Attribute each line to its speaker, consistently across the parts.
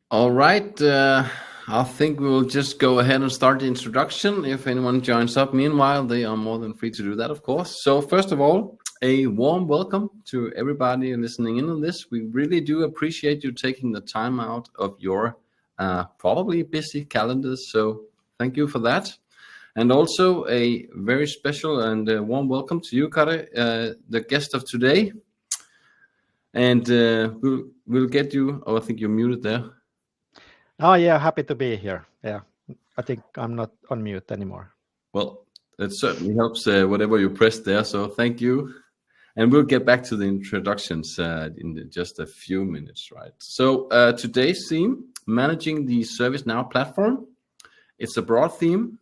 Speaker 1: All right. I think we'll just go ahead and start the introduction. If anyone joins up, meanwhile, they are more than free to do that, of course. So, first of all, a warm welcome to everybody listening in on this. We really do appreciate you taking the time out of your probably busy calendars. So, thank you for that. And also a very special and warm welcome to you, Kare, the guest of today. And we'll get you. Oh, I think you're muted there.
Speaker 2: Oh yeah, happy to be here. Yeah, I think I'm not on mute anymore.
Speaker 1: Well, that certainly helps whatever you pressed there. So thank you. And we'll get back to the introductions in just a few minutes, right? So today's theme, managing the ServiceNow platform. It's a broad theme.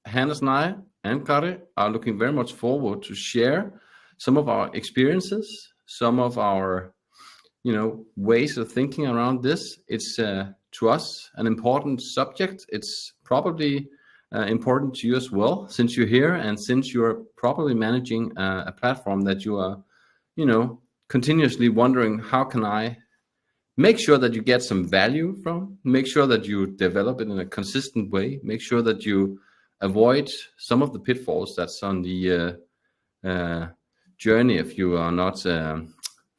Speaker 1: Hannes and I and Kari are looking very much forward to share some of our experiences, some of our ways of thinking around this. It's to us an important subject. It's probably important to you as well, since you're here and since you're probably managing a platform that you are, continuously wondering, how can I make sure that you get some value from, make sure that you develop it in a consistent way, make sure that you avoid some of the pitfalls that's on the journey if you are not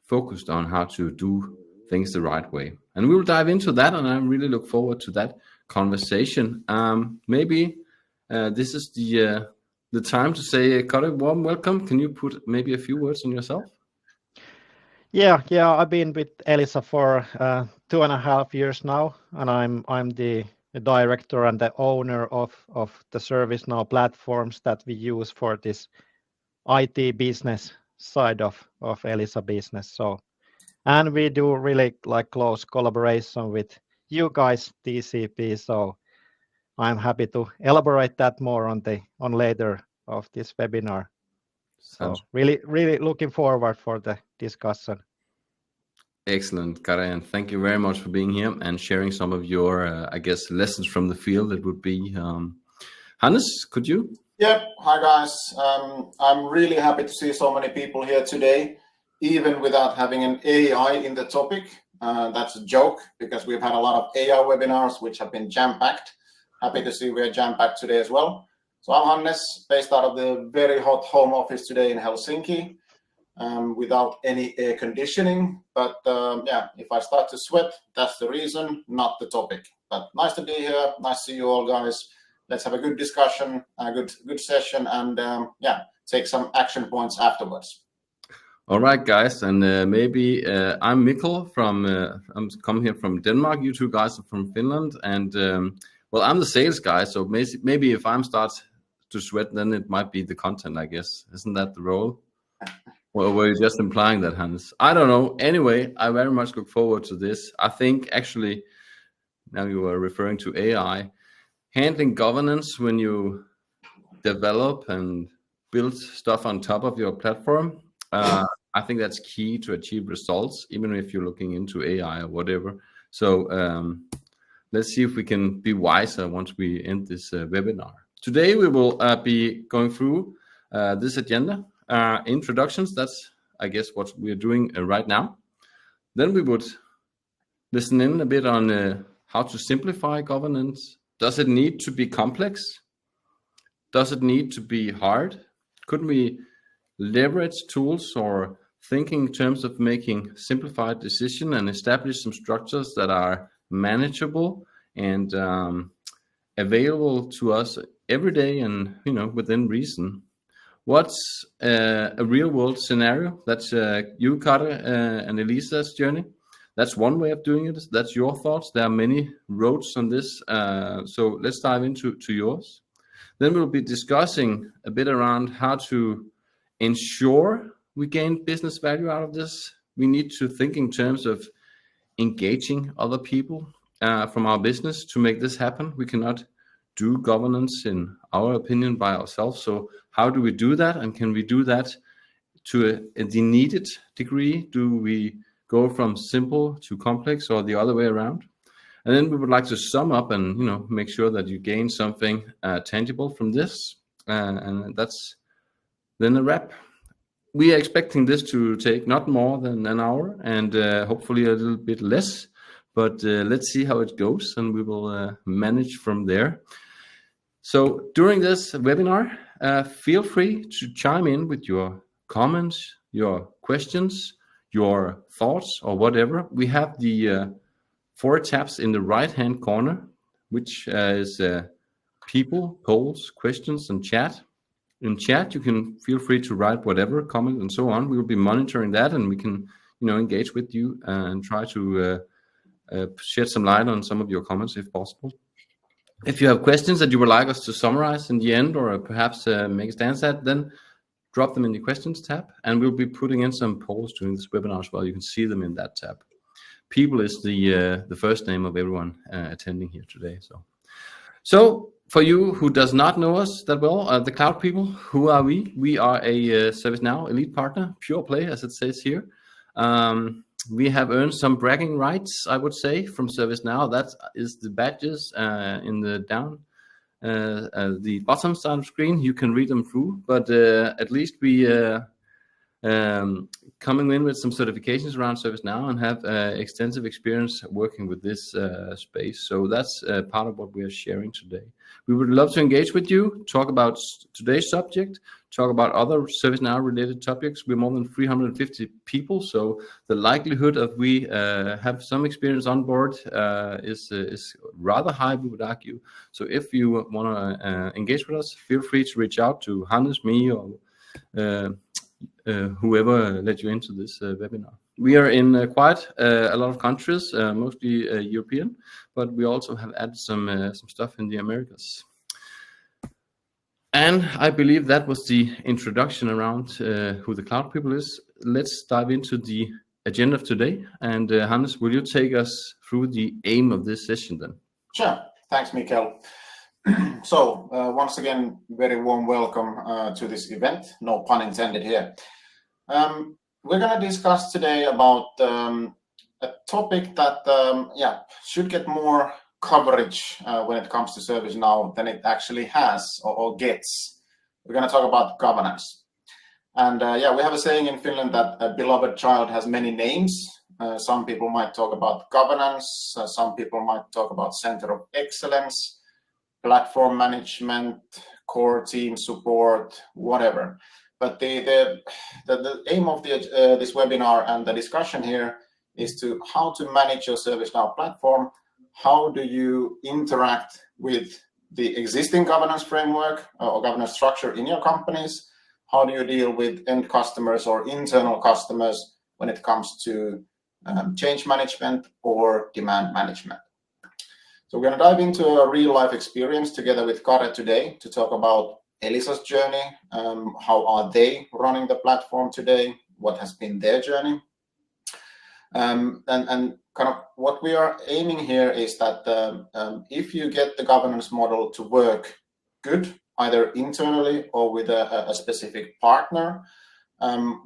Speaker 1: focused on how to do things the right way. And we will dive into that, and I really look forward to that conversation. Maybe this is the time to say, Kari, warm welcome. Can you put maybe a few words on yourself?
Speaker 2: Yeah, I've been with ELISA for 2.5 years now, and I'm the director and the owner of the ServiceNow platforms that we use for this IT business side of ELISA business. So, and we do really like close collaboration with you guys, TCP. So I'm happy to elaborate that more on later of this webinar. So really looking forward for the discussion.
Speaker 1: Excellent, Kari, and thank you very much for being here and sharing some of your, I guess, lessons from the field. It would be Hannes, could you?
Speaker 3: Yeah, hi guys. I'm really happy to see so many people here today, even without having an AI in the topic. That's a joke, because we've had a lot of AI webinars which have been jam-packed. Happy to see we're jam-packed today as well. So I'm Hannes, based out of the very hot home office today in Helsinki, without any air conditioning. But yeah, if I start to sweat, that's the reason, not the topic. But nice to be here. Nice to see you all, guys. Let's have a good discussion, a good session, and yeah, take some action points afterwards.
Speaker 1: All right, guys, and maybe I'm Mikkel I'm come here from Denmark. You two guys are from Finland, and well, I'm the sales guy, so maybe if I'm start to sweat, then it might be the content, I guess. Isn't that the role? Or were you just implying that, Hans? I don't know. Anyway, I very much look forward to this. I think actually, now you are referring to AI, handling governance when you develop and build stuff on top of your platform, I think that's key to achieve results, even if you're looking into AI or whatever. So let's see if we can be wiser once we end this webinar. Today we will be going through this agenda, introductions. That's, I guess, what we're doing right now. Then we would listen in a bit on how to simplify governance. Does it need to be complex? Does it need to be hard? Could we leverage tools or thinking in terms of making simplified decision and establish some structures that are manageable and available to us every day and within reason? What's a real world scenario? That's you, Kari, and ELISA's journey. That's one way of doing it. That's your thoughts. There are many roads on this. So let's dive into yours. Then we'll be discussing a bit around how to ensure we gain business value out of this. We need to think in terms of engaging other people from our business to make this happen. We cannot do governance, in our opinion, by ourselves. So how do we do that? And can we do that to the needed degree? Do we go from simple to complex or the other way around? And then we would like to sum up and make sure that you gain something tangible from this, and that's then a wrap. We are expecting this to take not more than an hour, and hopefully a little bit less. but let's see how it goes, and we will manage from there. So during this webinar, feel free to chime in with your comments, your questions, your thoughts, or whatever. We have the 4 tabs in the right-hand corner, which is people, polls, questions, and chat. In chat, you can feel free to write whatever, comment, and so on. We will be monitoring that, and we can, engage with you and try to shed some light on some of your comments if possible. If you have questions that you would like us to summarize in the end, or perhaps make a stance at, then drop them in the questions tab, and we'll be putting in some polls during this webinar as well. You can see them in that tab. People is the first name of everyone attending here today. So for you who does not know us that well, the Cloud People, who are we? We are a ServiceNow elite partner, pure play, as it says here. We have earned some bragging rights, I would say, from ServiceNow. That is the badges in the the bottom side of the screen. You can read them through, but at least we coming in with some certifications around ServiceNow and have extensive experience working with this space. So that's part of what we are sharing today. We would love to engage with you, talk about today's subject, talk about other ServiceNow related topics. We're more than 350 people, so the likelihood of we have some experience on board is rather high, we would argue. So if you want to engage with us, feel free to reach out to Hannes, me, or whoever led you into this webinar. We are in quite a lot of countries, mostly European, but we also have added some stuff in the Americas. And I believe that was the introduction around who the Cloud People is. Let's dive into the agenda of today. And Hannes, will you take us through the aim of this session then?
Speaker 3: Sure. Thanks, Mikael. So once again, very warm welcome to this event. No pun intended here. We're going to discuss today about a topic that should get more coverage when it comes to ServiceNow than it actually has or gets. We're going to talk about governance. And we have a saying in Finland that a beloved child has many names. Some people might talk about governance. Some people might talk about center of excellence, platform management, core team support, whatever. But the aim of this webinar and the discussion here is to how to manage your ServiceNow platform. How do you interact with the existing governance framework or governance structure in your companies? How do you deal with end customers or internal customers when it comes to change management or demand management? So we're going to dive into a real life experience together with Kare today to talk about ELISA's journey. How are they running the platform today? What has been their journey? And kind of what we are aiming here is that if you get the governance model to work good, either internally or with a specific partner,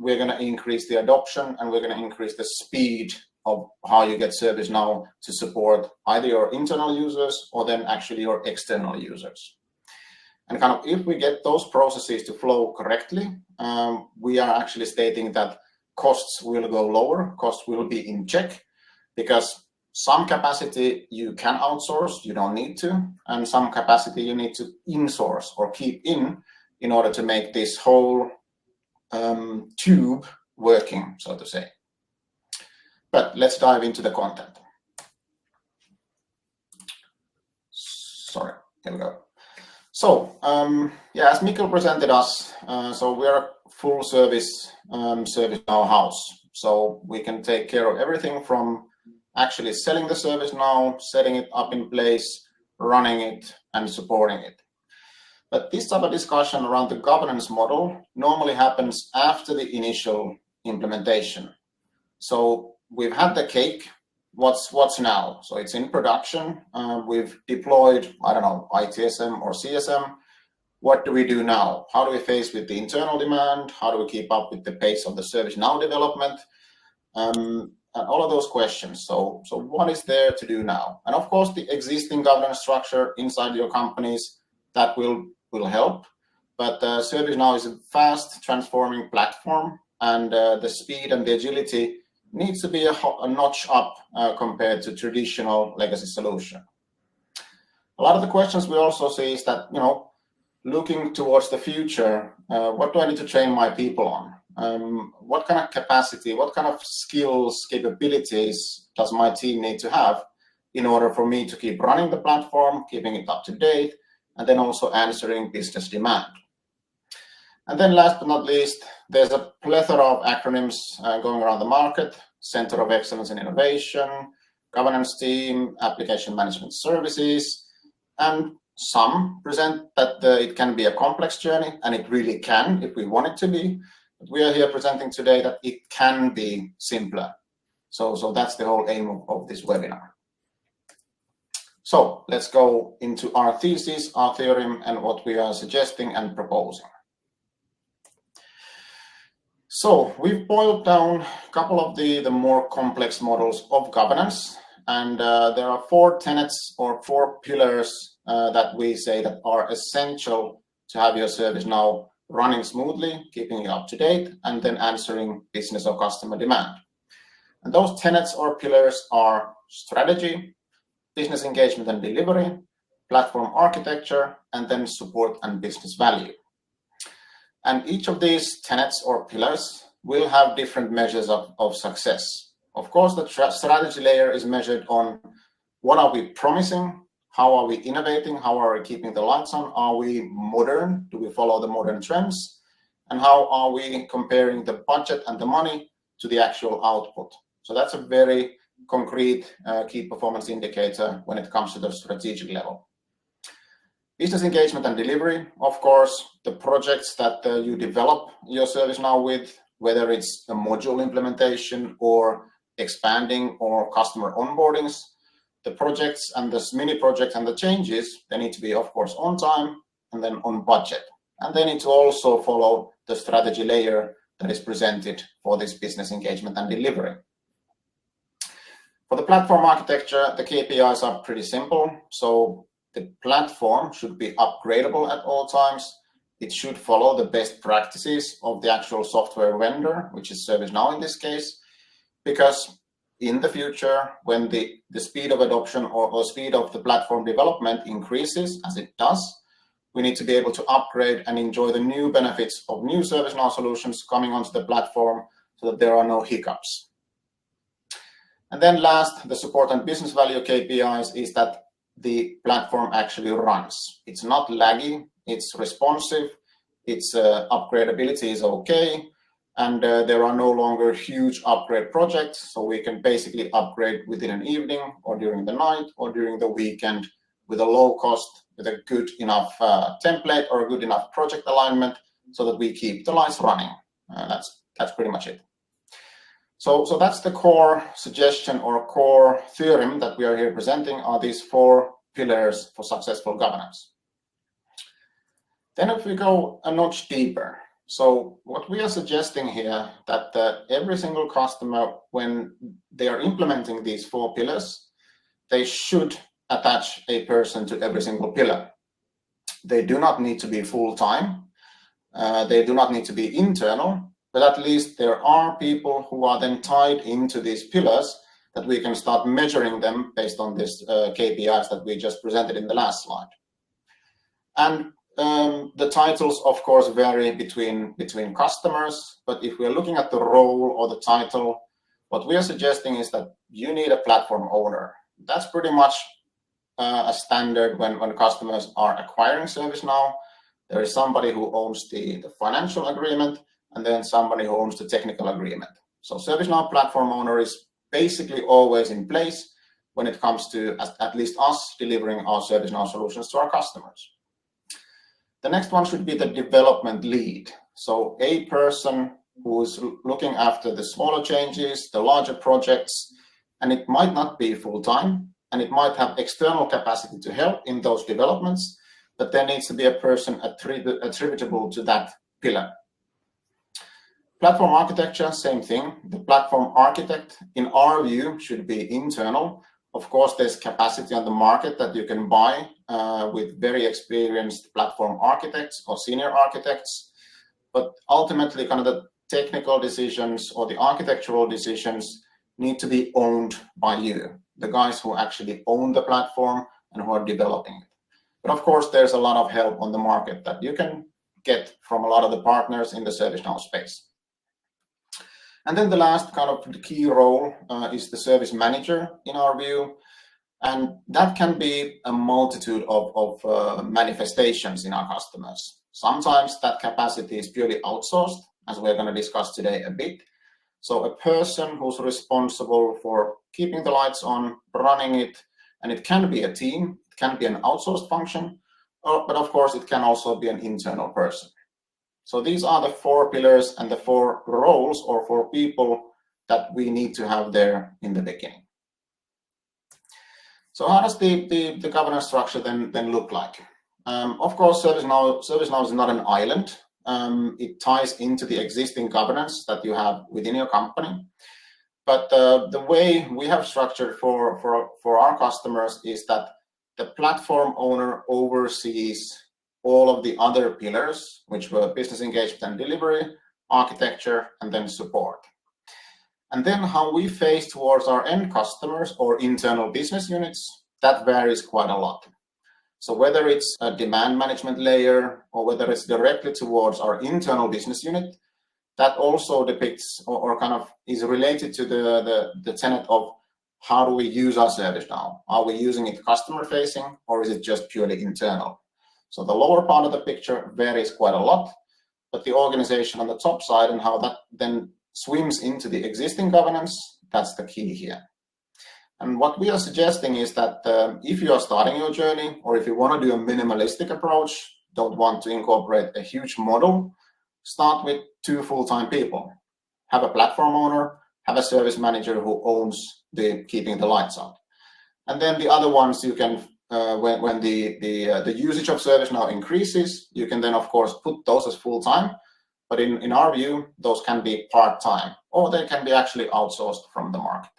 Speaker 3: we're going to increase the adoption and we're going to increase the speed of how you get ServiceNow to support either your internal users or then actually your external users. And kind of if we get those processes to flow correctly, we are actually stating that costs will go lower, costs will be in check, because some capacity you can outsource, you don't need to, and some capacity you need to insource or keep in order to make this whole tube working, so to say. But let's dive into the content. Sorry, here we go. So, as Mikael presented us, so we are a full service ServiceNow house. So we can take care of everything from actually selling the ServiceNow, setting it up in place, running it, and supporting it. But this type of discussion around the governance model normally happens after the initial implementation. So we've had the cake. What's now? So it's in production. We've deployed, I don't know, ITSM or CSM. What do we do now? How do we face with the internal demand? How do we keep up with the pace of the ServiceNow development? And all of those questions. So what is there to do now? And of course, the existing governance structure inside your companies, that will help. But ServiceNow is a fast transforming platform, and the speed and the agility needs to be a notch up compared to traditional legacy solution. A lot of the questions we also see is that, looking towards the future, what do I need to train my people on? What kind of capacity, what kind of skills, capabilities does my team need to have in order for me to keep running the platform, keeping it up to date, and then also answering business demand? And then last but not least, there's a plethora of acronyms going around the market: Center of Excellence in Innovation, Governance Team, Application Management Services, and some present that it can be a complex journey, and it really can if we want it to be. But we are here presenting today that it can be simpler. So that's the whole aim of this webinar. So let's go into our thesis, our theorem, and what we are suggesting and proposing. So we've boiled down a couple of the more complex models of governance, and there are 4 tenets or 4 pillars that we say that are essential to have your ServiceNow running smoothly, keeping it up to date, and then answering business or customer demand. And those tenets or pillars are strategy, business engagement and delivery, platform architecture, and then support and business value. And each of these tenets or pillars will have different measures of success. Of course, the strategy layer is measured on what are we promising, how are we innovating, how are we keeping the lights on, are we modern, do we follow the modern trends, and how are we comparing the budget and the money to the actual output. So that's a very concrete key performance indicator when it comes to the strategic level. Business engagement and delivery, of course, the projects that you develop your ServiceNow with, whether it's a module implementation or expanding or customer onboardings, the projects and the mini projects and the changes, they need to be, of course, on time and then on budget. And they need to also follow the strategy layer that is presented for this business engagement and delivery. For the platform architecture, the KPIs are pretty simple. So the platform should be upgradable at all times. It should follow the best practices of the actual software vendor, which is ServiceNow in this case, because in the future, when the speed of adoption or speed of the platform development increases, as it does, we need to be able to upgrade and enjoy the new benefits of new ServiceNow solutions coming onto the platform so that there are no hiccups. And then last, the support and business value KPIs is that the platform actually runs. It's not laggy, it's responsive, its upgradability is okay, and there are no longer huge upgrade projects, so we can basically upgrade within an evening or during the night or during the weekend with a low cost, with a good enough template or a good enough project alignment so that we keep the lights running. That's pretty much it. So that's the core suggestion or core theorem that we are here presenting, are these 4 pillars for successful governance. Then if we go a notch deeper, so what we are suggesting here that every single customer, when they are implementing these 4 pillars, they should attach a person to every single pillar. They do not need to be full-time. They do not need to be internal. But at least there are people who are then tied into these pillars that we can start measuring them based on these KPIs that we just presented in the last slide. And the titles, of course, vary between customers. But if we're looking at the role or the title, what we are suggesting is that you need a platform owner. That's pretty much a standard when customers are acquiring ServiceNow. There is somebody who owns the financial agreement, and then somebody who owns the technical agreement. So ServiceNow Platform Owner is basically always in place when it comes to at least us delivering our ServiceNow solutions to our customers. The next one should be the development lead. So a person who's looking after the smaller changes, the larger projects, and it might not be full-time, and it might have external capacity to help in those developments, but there needs to be a person attributable to that pillar. Platform architecture, same thing. The platform architect, in our view, should be internal. Of course, there's capacity on the market that you can buy with very experienced platform architects or senior architects. But ultimately, kind of the technical decisions or the architectural decisions need to be owned by you, the guys who actually own the platform and who are developing it. But of course, there's a lot of help on the market that you can get from a lot of the partners in the ServiceNow space. And then the last kind of the key role is the service manager in our view. And that can be a multitude of manifestations in our customers. Sometimes that capacity is purely outsourced, as we're going to discuss today a bit. So a person who's responsible for keeping the lights on, running it, and it can be a team, it can be an outsourced function, but of course it can also be an internal person. So these are the 4 pillars and the 4 roles or 4 people that we need to have there in the beginning. So how does the governance structure then look like? Of course, ServiceNow is not an island. It ties into the existing governance that you have within your company. But the way we have structured for our customers is that the platform owner oversees all of the other pillars, which were business engagement and delivery, architecture, and then support. And then how we face towards our end customers or internal business units, that varies quite a lot. So whether it's a demand management layer or whether it's directly towards our internal business unit, that also depicts or kind of is related to the tenet of how do we use our service now? Are we using it customer facing or is it just purely internal? So the lower part of the picture varies quite a lot, but the organization on the top side and how that then swims into the existing governance, that's the key here. And what we are suggesting is that if you are starting your journey or if you want to do a minimalistic approach, don't want to incorporate a huge model, start with 2 full-time people. Have a platform owner, have a service manager who owns the keeping the lights on. And then the other ones you can, when the usage of ServiceNow increases, you can then of course put those as full-time. But in our view, those can be part-time or they can be actually outsourced from the market.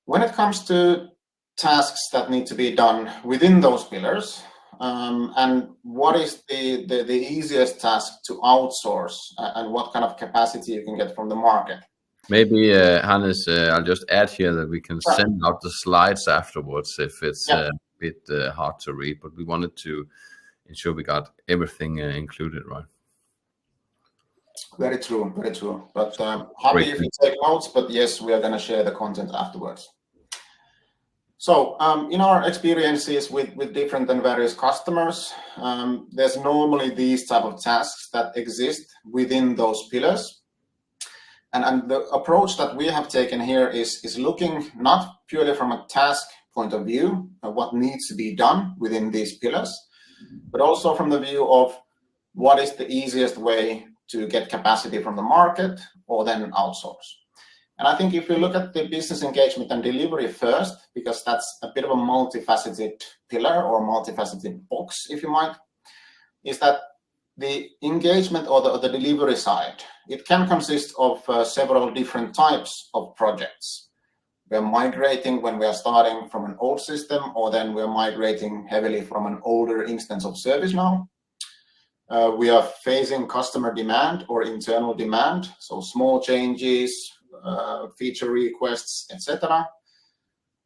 Speaker 3: When it comes to tasks that need to be done within those pillars, and what is the easiest task to outsource and what kind of capacity you can get from the market?
Speaker 1: Maybe, Hannes, I'll just add here that we can send out the slides afterwards if it's a bit hard to read, but we wanted to ensure we got everything included, right?
Speaker 3: Very true, very true. But happy if you take notes, but yes, we are going to share the content afterwards. So in our experiences with different and various customers, there's normally these type of tasks that exist within those pillars. And the approach that we have taken here is looking not purely from a task point of view of what needs to be done within these pillars, but also from the view of what is the easiest way to get capacity from the market or then outsource. And I think if you look at the business engagement and delivery first, because that's a bit of a multifaceted pillar or multifaceted box, if you might, is that the engagement or the delivery side, it can consist of several different types of projects. We're migrating when we are starting from an old system, or then we're migrating heavily from an older instance of ServiceNow. We are facing customer demand or internal demand, so small changes, feature requests, etc.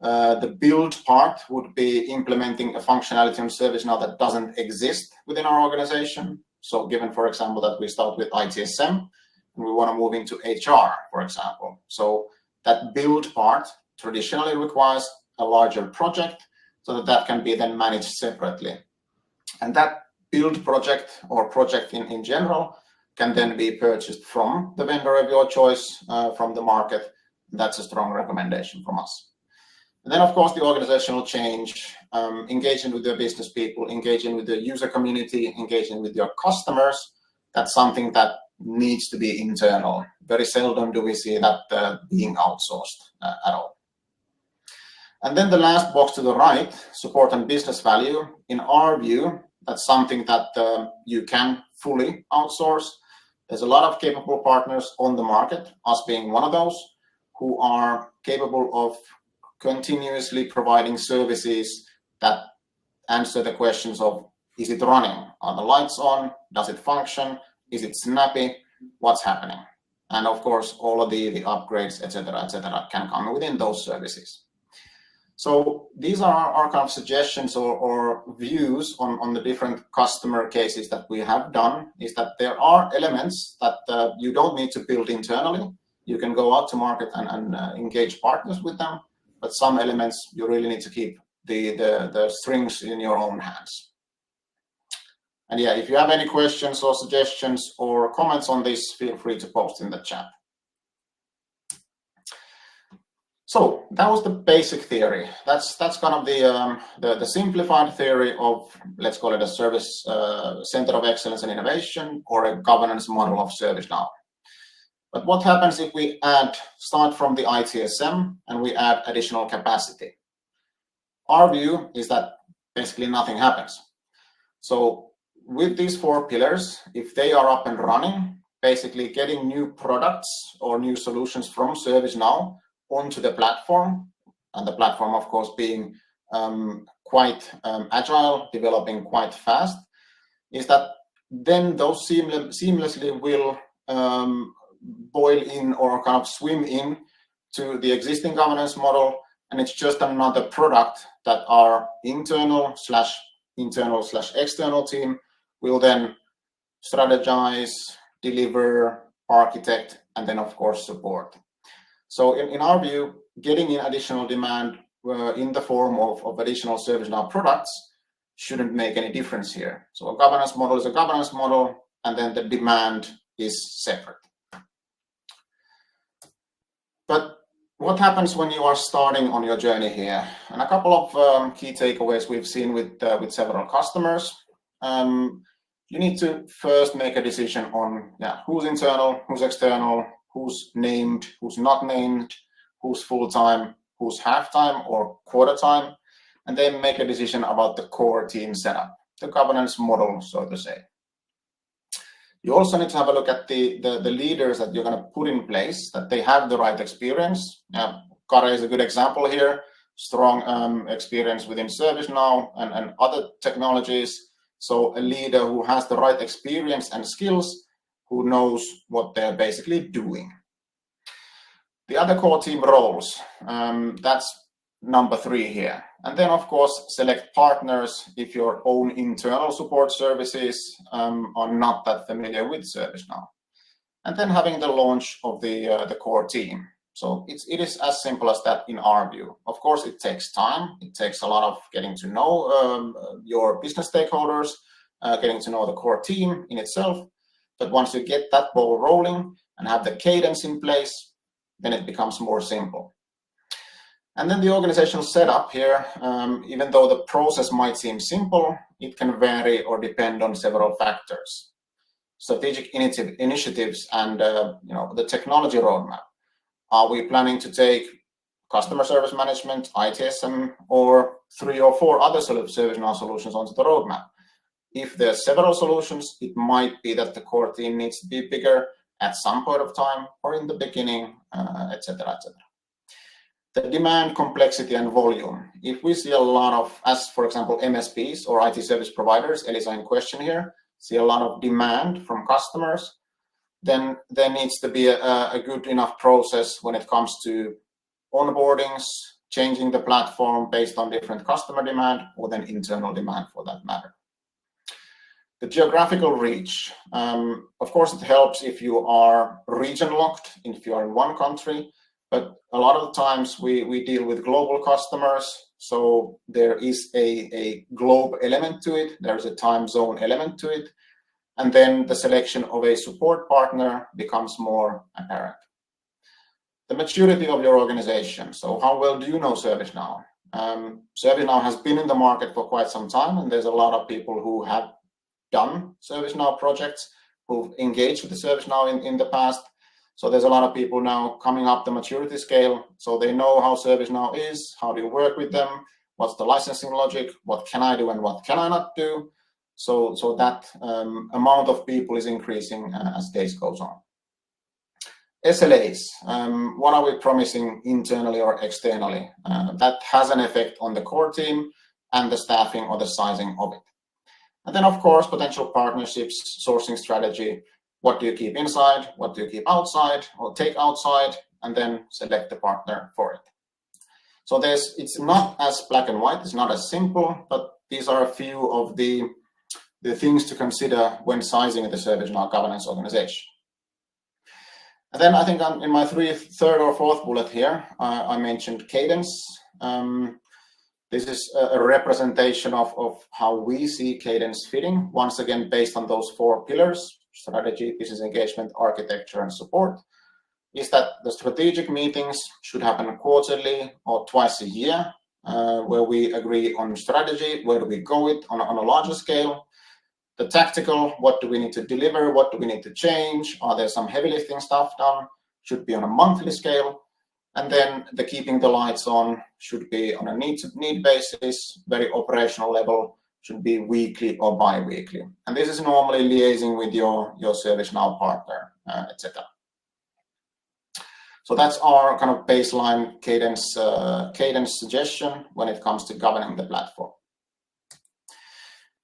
Speaker 3: The build part would be implementing a functionality on ServiceNow that doesn't exist within our organization. So given, for example, that we start with ITSM and we want to move into HR, for example. So that build part traditionally requires a larger project so that can be then managed separately. And that build project or project in general can then be purchased from the vendor of your choice from the market. That's a strong recommendation from us. And then, of course, the organizational change, engaging with your business people, engaging with the user community, engaging with your customers, that's something that needs to be internal. Very seldom do we see that being outsourced at all. And then the last box to the right, support and business value. In our view, that's something that you can fully outsource. There's a lot of capable partners on the market, us being one of those, who are capable of continuously providing services that answer the questions of Is it running? Are the lights on? Does it function? Is it snappy? What's happening? And of course, all of the upgrades, etc., can come within those services. So these are our kind of suggestions or views on the different customer cases that we have done, is that there are elements that you don't need to build internally. You can go out to market and engage partners with them, but some elements you really need to keep the strings in your own hands. And yeah, if you have any questions or suggestions or comments on this, feel free to post in the chat. So that was the basic theory. That's kind of the simplified theory of, let's call it a service center of excellence and innovation, or a governance model of ServiceNow. But what happens if we start from the ITSM and we add additional capacity? Our view is that basically nothing happens. So with these 4 pillars, if they are up and running, basically getting new products or new solutions from ServiceNow onto the platform, and the platform, of course, being quite agile, developing quite fast, is that then those seamlessly will boil in or kind of swim in to the existing governance model, and it's just another product that our internal/external team will then strategize, deliver, architect, and then of course support. So in our view, getting in additional demand in the form of additional ServiceNow products shouldn't make any difference here. So a governance model is a governance model, and then the demand is separate. But what happens when you are starting on your journey here? And a couple of key takeaways we've seen with several customers. You need to first make a decision on who's internal, who's external, who's named, who's not named, who's full-time, who's half-time or quarter-time, and then make a decision about the core team setup, the governance model, so to say. You also need to have a look at the leaders that you're going to put in place, that they have the right experience. Kare is a good example here, strong experience within ServiceNow and other technologies. So a leader who has the right experience and skills, who knows what they're basically doing. The other core team roles, that's number 3 here. And then, of course, select partners if your own internal support services are not that familiar with ServiceNow. And then having the launch of the core team. So it is as simple as that in our view. Of course, it takes time. It takes a lot of getting to know your business stakeholders, getting to know the core team in itself. But once you get that ball rolling and have the cadence in place, then it becomes more simple. And then the organizational setup here, even though the process might seem simple, it can vary or depend on several factors. Strategic initiatives and the technology roadmap. Are we planning to take customer service management, ITSM, or 3 or 4 other ServiceNow solutions onto the roadmap? If there's several solutions, it might be that the core team needs to be bigger at some point of time or in the beginning, etc., etc. The demand, complexity, and volume. If we see a lot of, as for example, MSPs or IT service providers, ELISA in question here, see a lot of demand from customers, then there needs to be a good enough process when it comes to onboardings, changing the platform based on different customer demand or then internal demand for that matter. The geographical reach. Of course, it helps if you are region locked, if you are in one country, but a lot of the times we deal with global customers, so there is a globe element to it, there's a time zone element to it, and then the selection of a support partner becomes more apparent. The maturity of your organization. So how well do you know ServiceNow? ServiceNow has been in the market for quite some time, and there's a lot of people who have done ServiceNow projects, who've engaged with the ServiceNow in the past. So there's a lot of people now coming up the maturity scale. So they know how ServiceNow is, how do you work with them, what's the licensing logic, what can I do and what can I not do. So that amount of people is increasing as days goes on. SLAs, what are we promising internally or externally? That has an effect on the core team and the staffing or the sizing of it. And then, of course, potential partnerships, sourcing strategy. What do you keep inside? What do you keep outside or take outside? And then select the partner for it. So it's not as black and white. It's not as simple, but these are a few of the things to consider when sizing the ServiceNow governance organization. And then I think in my third or fourth bullet here, I mentioned cadence. This is a representation of how we see cadence fitting, once again, based on those 4 pillars: strategy, business engagement, architecture, and support. Is that the strategic meetings should happen quarterly or twice a year, where we agree on strategy, where do we go with on a larger scale. The tactical, what do we need to deliver, what do we need to change, are there some heavy lifting stuff done, should be on a monthly scale. And then the keeping the lights on should be on a need basis, very operational level, should be weekly or bi-weekly. And this is normally liaising with your ServiceNow partner, etc. So that's our kind of baseline cadence suggestion when it comes to governing the platform.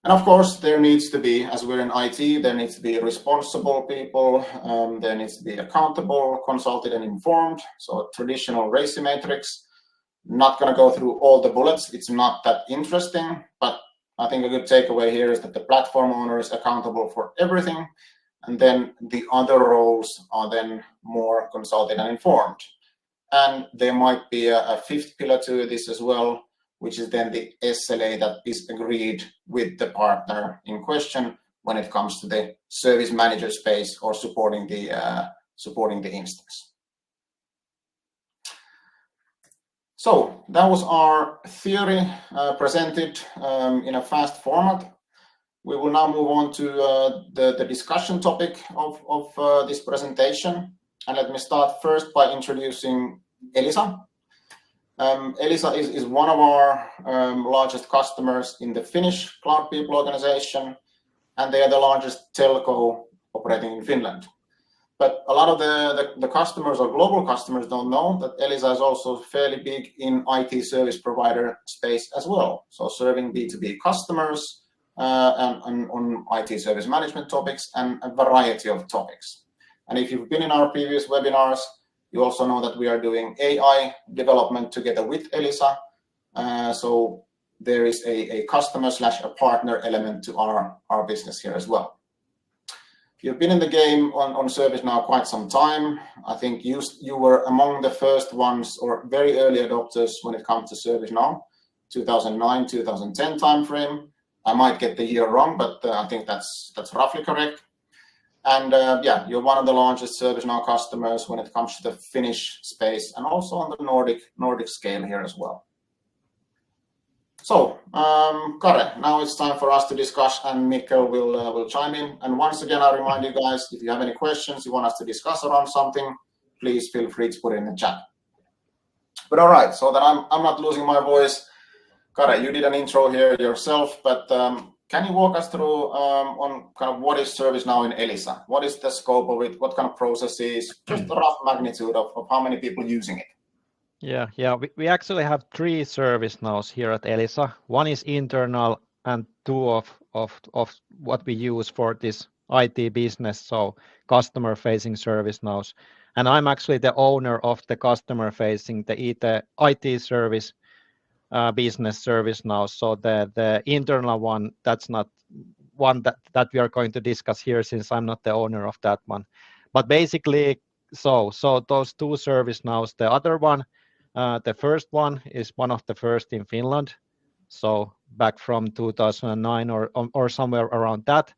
Speaker 3: And of course, there needs to be, as we're in IT, there needs to be responsible people, there needs to be accountable, consulted, and informed. So traditional RACI matrix. Not going to go through all the bullets. It's not that interesting, but I think a good takeaway here is that the platform owner is accountable for everything. And then the other roles are then more consulted and informed. And there might be a 5th pillar to this as well, which is then the SLA that is agreed with the partner in question when it comes to the service manager space or supporting the instance. So that was our theory presented in a fast format. We will now move on to the discussion topic of this presentation. And let me start first by introducing ELISA. ELISA is one of our largest customers in the Finnish cloud people organization, and they are the largest telco operating in Finland. But a lot of the customers or global customers don't know that ELISA is also fairly big in IT service provider space as well. So serving B2B customers and on IT service management topics and a variety of topics. And if you've been in our previous webinars, you also know that we are doing AI development together with ELISA. So there is a customer/a partner element to our business here as well. You've been in the game on ServiceNow quite some time. I think you were among the first ones or very early adopters when it comes to ServiceNow, 2009, 2010 timeframe. I might get the year wrong, but I think that's roughly correct. And yeah, you're one of the largest ServiceNow customers when it comes to the Finnish space and also on the Nordic scale here as well. So, Kare, now it's time for us to discuss, and Mikkel will chime in. And once again, I remind you guys, if you have any questions, you want us to discuss around something, please feel free to put it in the chat. But all right, so that I'm not losing my voice, Kare, you did an intro here yourself, but can you walk us through on kind of what is ServiceNow in ELISA? What is the scope of it? What kind of processes? Just a rough magnitude of how many people using it.
Speaker 2: Yeah. We actually have 3 ServiceNows here at ELISA. One is internal and 2 of what we use for this IT business, so customer-facing ServiceNows. And I'm actually the owner of the customer-facing, the IT service business ServiceNow. So the internal one, that's not one that we are going to discuss here, since I'm not the owner of that one. But basically, so those 2 ServiceNows, the other one, the first one is one of the first in Finland, so back from 2009 or somewhere around that.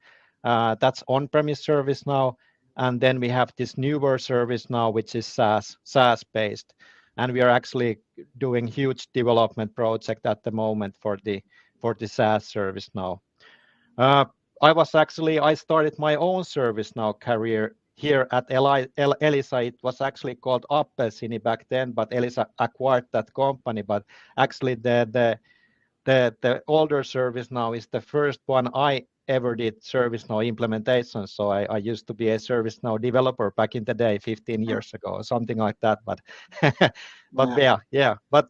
Speaker 2: That's on-premise ServiceNow, and then we have this newer ServiceNow, which is SaaS-based, and we are actually doing huge development project at the moment for the SaaS ServiceNow. I started my own ServiceNow career here at ELISA. It was actually called Appelsini back then, but ELISA acquired that company. But actually, the older ServiceNow is the first one I ever did ServiceNow implementation. So I used to be a ServiceNow developer back in the day, 15 years ago, or something like that. But yeah. But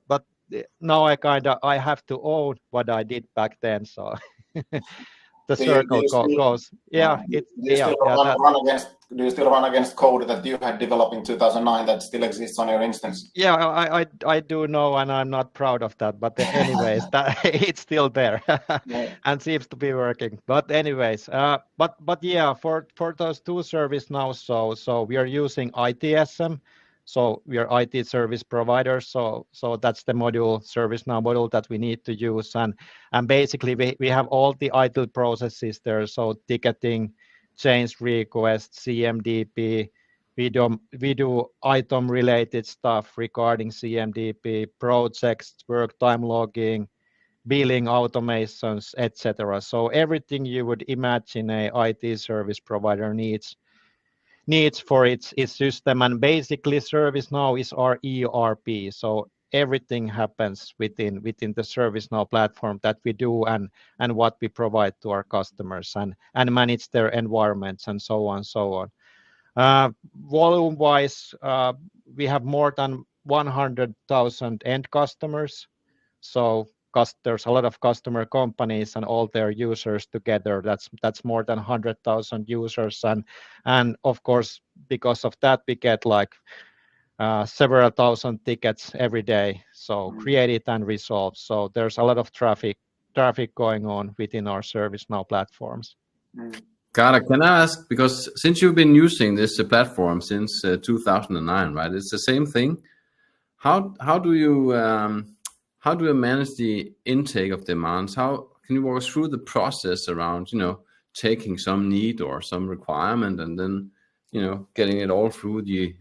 Speaker 2: now I have to own what I did back then. So the
Speaker 3: Do you
Speaker 2: circle
Speaker 3: still,
Speaker 2: goes. Yeah,
Speaker 3: do
Speaker 2: it's
Speaker 3: you still do you still run against code that you had developed in 2009 that still exists on your instance?
Speaker 2: Yeah, I do know, and I'm not proud of that. But anyways, that it's still there and seems to be working. But anyways, but yeah, for those two ServiceNow, so we are using ITSM. So we are IT service providers. So that's the module, ServiceNow module that we need to use, and basically we have all the idle processes there. So ticketing, change requests, CMDP. We do item related stuff regarding CMDP, projects, work time logging, billing automations, etc. So everything you would imagine a IT service provider needs for its system. And basically ServiceNow is our ERP. So everything happens within the ServiceNow platform that we do and what we provide to our customers and manage their environments and so on. Volume-wise, we have more than 100,000 end customers. So there's a lot of customer companies and all their users together. That's more than 100,000 users, and of course because of that we get like several thousand tickets every day. So created and resolved. So there's a lot of traffic going on within our ServiceNow platforms.
Speaker 1: Cara, can I ask, because since you've been using this platform since 2009, right? It's the same thing. How do you manage the intake of demands? How can you walk us through the process around, taking some need or some requirement and then, getting it all through the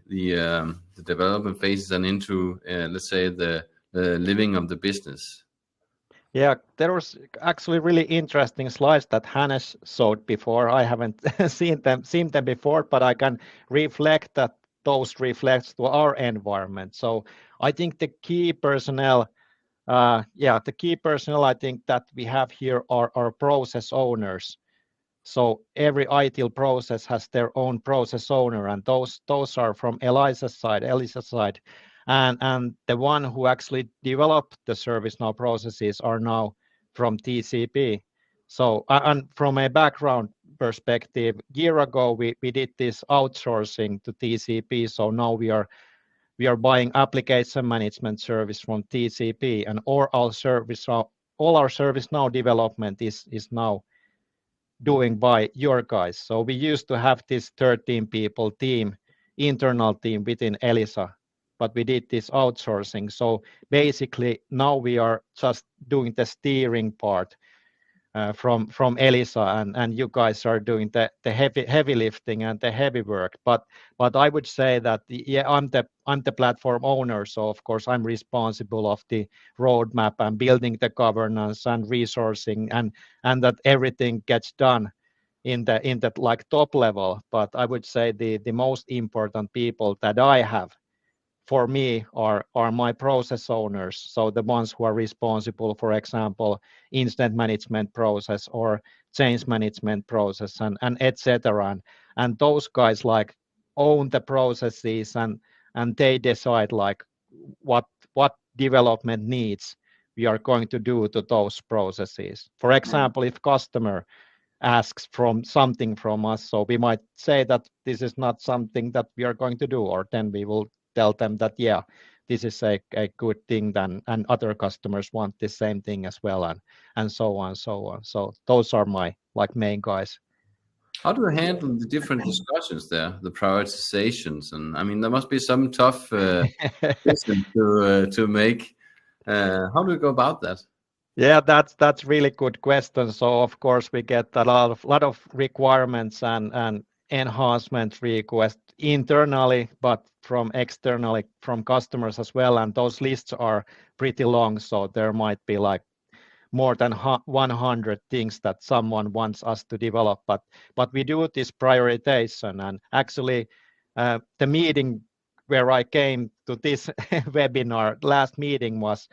Speaker 1: development phases and into, let's say, the living of the business?
Speaker 2: Yeah, there was actually really interesting slides that Hannes showed before. I haven't seen them before, but I can reflect that those reflects to our environment. So I think the key personnel I think that we have here are our process owners. So every ITIL process has their own process owner, and those are from ELISA side, and the one who actually developed the ServiceNow processes are now from TCP. So and from a background perspective, year ago we did this outsourcing to TCP. So now we are buying application management service from TCP, and all our ServiceNow development is now doing by your guys. So we used to have this 13 people team, internal team within ELISA, but we did this outsourcing. So basically now we are just doing the steering part from ELISA, and you guys are doing the heavy lifting and the heavy work. But I would say that I'm the platform owner, so of course I'm responsible of the roadmap and building the governance and resourcing and that everything gets done in that like top level. But I would say the most important people that I have for me are my process owners. So the ones who are responsible, for example, incident management process or change management process and etc. And those guys like own the processes and they decide like what development needs we are going to do to those processes. For example, if customer asks from something from us, so we might say that this is not something that we are going to do, or then we will tell them that yeah, this is a good thing then, and other customers want the same thing as well, and so on. So those are my like main guys.
Speaker 1: How do you handle the different discussions there, the prioritizations? And I mean, there must be some tough decisions to make. How do you go about that?
Speaker 2: Yeah, that's really good question. So of course we get a lot of requirements and enhancement requests internally, but from externally from customers as well. And those lists are pretty long. So there might be like more than 100 things that someone wants us to develop. But we do this prioritization, and actually the meeting where I came to this webinar, last meeting was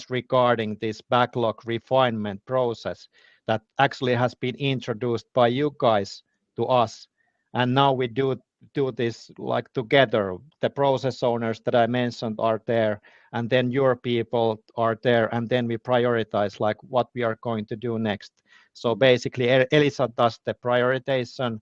Speaker 2: regarding this backlog refinement process that actually has been introduced by you guys to us. And now we do this like together. The process owners that I mentioned are there, and then your people are there, and then we prioritize like what we are going to do next. So basically, ELISA does the prioritization,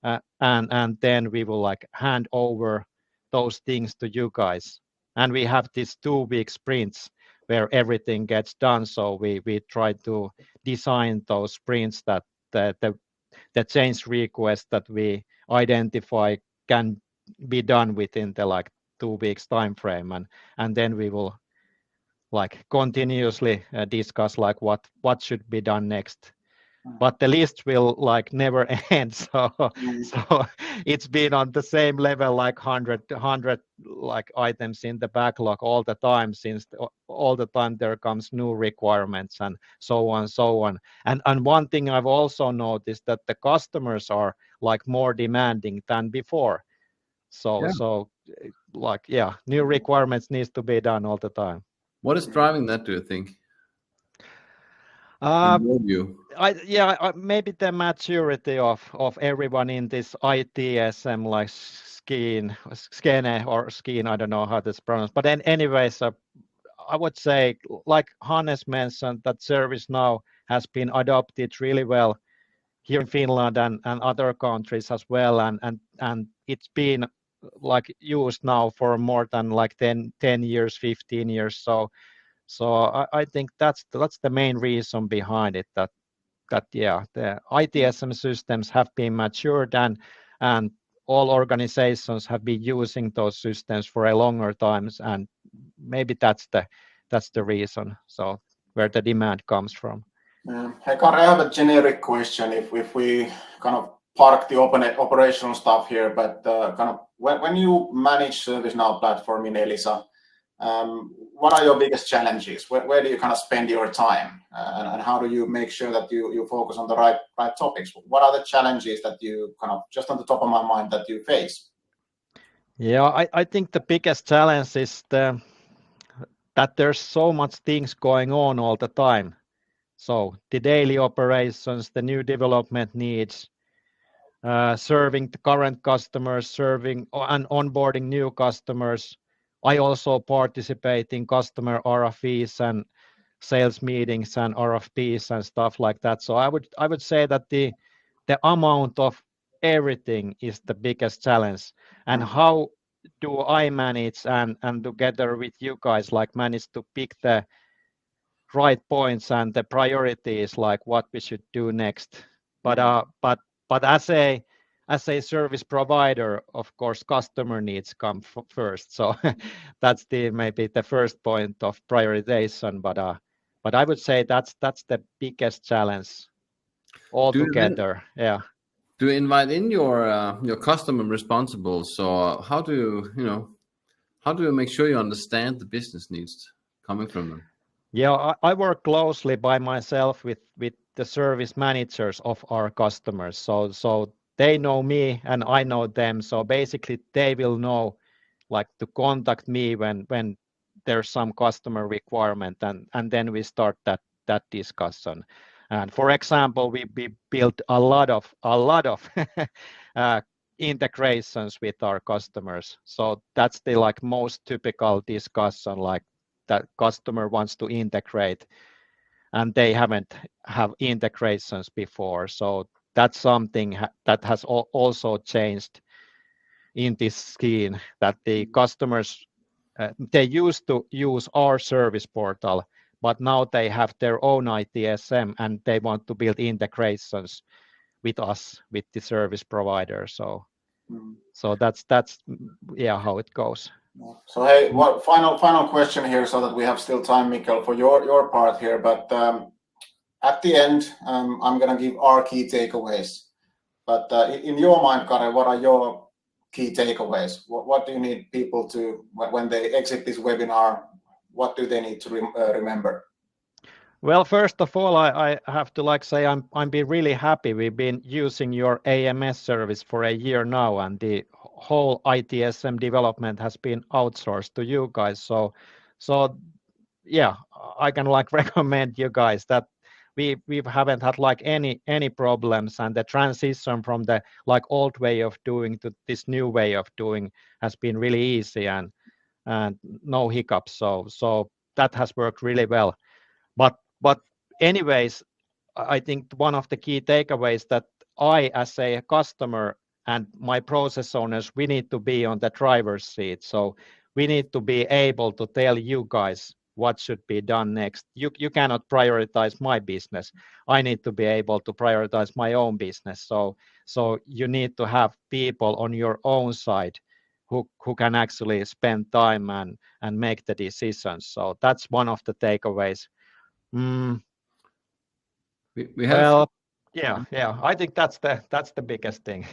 Speaker 2: and then we will like hand over those things to you guys. And we have these 2-week sprints where everything gets done. So we try to design those sprints that the change request that we identify can be done within the like 2 weeks time frame, and then we will like continuously discuss like what should be done next. But the list will like never end. So it's been on the same level, like 100 like items in the backlog all the time, since all the time there comes new requirements and so on. And one thing I've also noticed that the customers are like more demanding than before. So like, yeah, new requirements needs to be done all the time.
Speaker 1: What is driving that, do you think?
Speaker 2: Uh,
Speaker 1: In your view?
Speaker 2: Maybe the maturity of everyone in this ITSM, like scheme or scheme, I don't know how that's pronounced. But then anyways, I would say, like Hannes mentioned, that ServiceNow has been adopted really well here in Finland and other countries as well, and it's been like used now for more than like 10 years, 15 years. So I think that's the main reason behind it, that the ITSM systems have been matured, and all organizations have been using those systems for a longer times, and maybe that's the reason. So where the demand comes from.
Speaker 3: Hey, Kari, I have a generic question. If we kind of park the operational stuff here, but kind of when you manage ServiceNow platform in ELISA, what are your biggest challenges? Where do you kind of spend your time, and how do you make sure that you focus on the right topics? What are the challenges that you kind of, just on the top of my mind, that you face?
Speaker 2: Yeah, I think the biggest challenge is that there's so much things going on all the time. So the daily operations, the new development needs, serving the current customers, serving and onboarding new customers. I also participate in customer RFPs and sales meetings and RFPs and stuff like that. So I would say that the amount of everything is the biggest challenge. And how do I manage and together with you guys like manage to pick the right points and the priorities, like what we should do next. But as a service provider, of course, customer needs come first. So that's maybe the first point of prioritization. But I would say that's the biggest challenge altogether. Yeah.
Speaker 1: Do you invite in your customer responsible? So how do you make sure you understand the business needs coming from them?
Speaker 2: Yeah, I work closely by myself with the service managers of our customers. So they know me and I know them. So basically they will know like to contact me when there's some customer requirement, and then we start that discussion. And for example, we built a lot of integrations with our customers. So that's the like most typical discussion, like that customer wants to integrate and they haven't have integrations before. So that's something that has also changed in this scheme, that the customers they used to use our service portal, but now they have their own ITSM and they want to build integrations with us, with the service provider. So that's how it goes.
Speaker 3: So hey, what final question here, so that we have still time, Mikkel, for your part here. But at the end, I'm gonna give our key takeaways. But in your mind, Kari, what are your key takeaways? What do you need people to, when they exit this webinar, what do they need to remember?
Speaker 2: Well, first of all, I have to like say I'm been really happy. We've been using your AMS service for a year now, and the whole ITSM development has been outsourced to you guys. So yeah, I can like recommend you guys that we haven't had like any problems, and the transition from the like old way of doing to this new way of doing has been really easy and no hiccups. So that has worked really well. But anyways, I think one of the key takeaways that I, as a customer, and my process owners, we need to be on the driver's seat. So we need to be able to tell you guys what should be done next. You cannot prioritize my business. I need to be able to prioritize my own business. So you need to have people on your own side who can actually spend time and make the decisions. So that's one of the takeaways.
Speaker 1: We have
Speaker 2: Yeah. I think that's the biggest thing.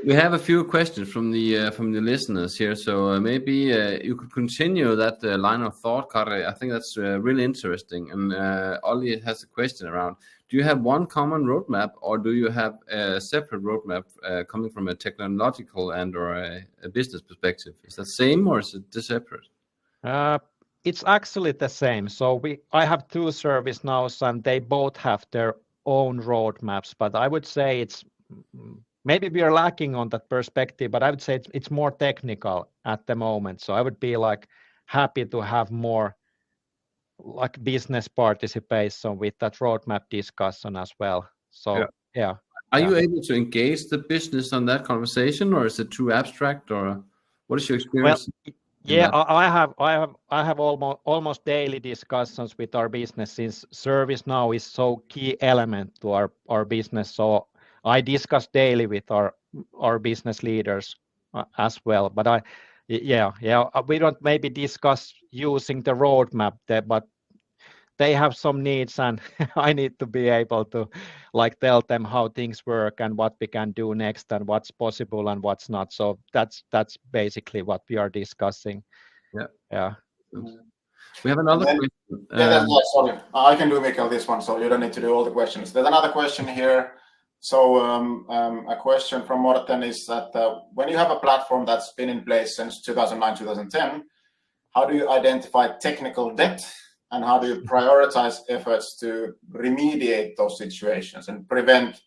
Speaker 1: we have a few questions from the listeners here, so maybe you could continue that line of thought, Kari. I think that's really interesting. And Ollie has a question around: do you have one common roadmap, or do you have a separate roadmap coming from a technological and or a business perspective? Is that same or is it separate?
Speaker 2: It's actually the same. So I have two ServiceNows, and they both have their own roadmaps. But I would say it's maybe we are lacking on that perspective. But I would say it's more technical at the moment. So I would be like happy to have more like business participation with that roadmap discussion as well. So yeah.
Speaker 1: Are you able to engage the business on that conversation, or is it too abstract, or what is your experience?
Speaker 2: Well, yeah, I have almost daily discussions with our business, since ServiceNow is so key element to our business. So I discuss daily with our business leaders as well. But we don't maybe discuss using the roadmap there, but they have some needs, and I need to be able to like tell them how things work and what we can do next and what's possible and what's not. So that's basically what we are discussing. Yeah.
Speaker 1: We have another question.
Speaker 3: Sorry, I can do, Mikael, this one, so you don't need to do all the questions. There's another question here. So a question from Morten is that when you have a platform that's been in place since 2009, 2010, how do you identify technical debt? And how do you prioritize efforts to remediate those situations and prevent